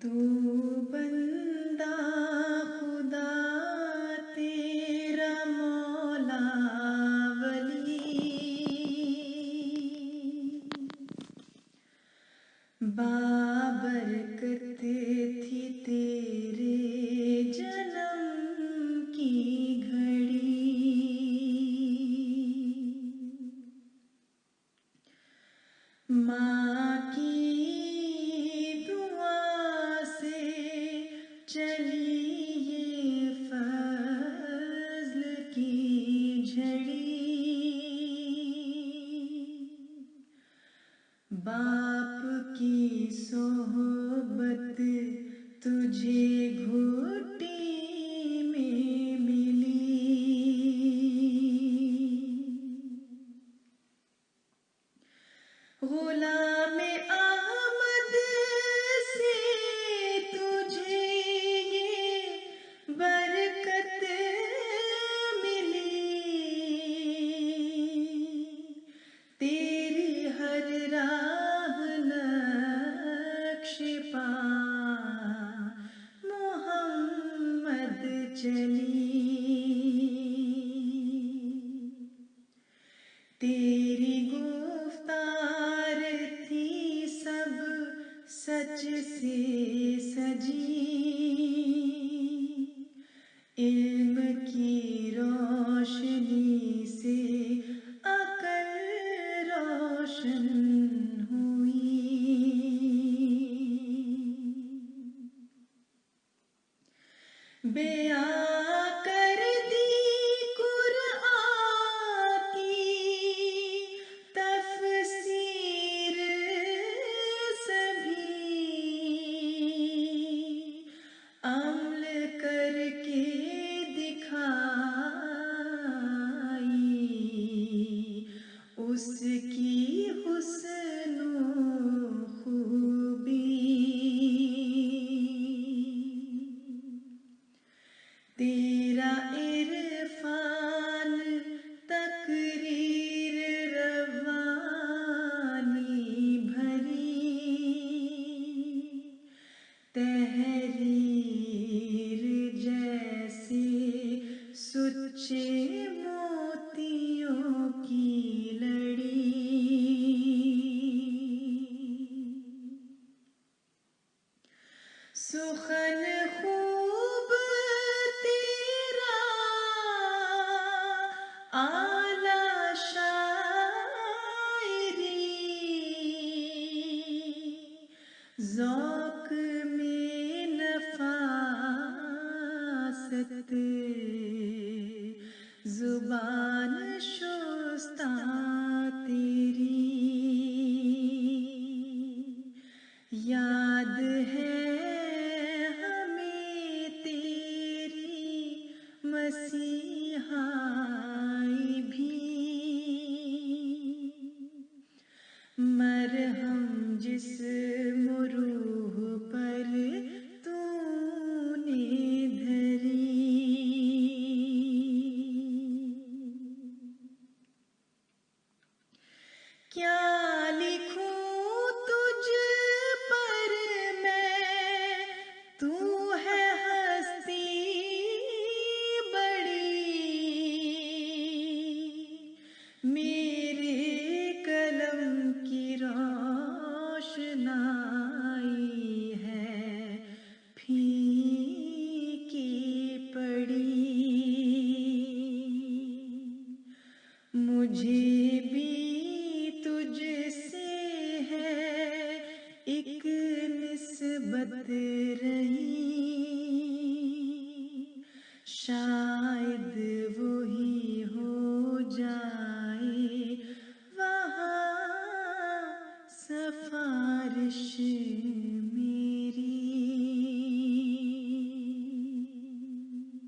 تو بندہ خدا تیرا مولا ولی، بابرکت تھی تیرے جنم کی گھڑی، ماں کی دعا سے چلی یہ فضل کی جھڑی، باپ کی صحبت تجھے گھٹی میں ملی، غلام احمد سے تجھے یہ برکت ملی، تیری ہر راہ نقش پا محمد چلی، تیری گفتار تھی سب سچ سے سجی، علم کی روشنی سے عقل روشن ہوئی، بیان کر دی قرآن کی تفسیر سبھی، عمل کر کے دکھائی اس کی حسن و خوبی، تیرا عرفان تقریر روانی بھری، تحریر جیسے سچے موتیوں کی لڑی، سخن خوب تیرا اعلیٰ شاعری،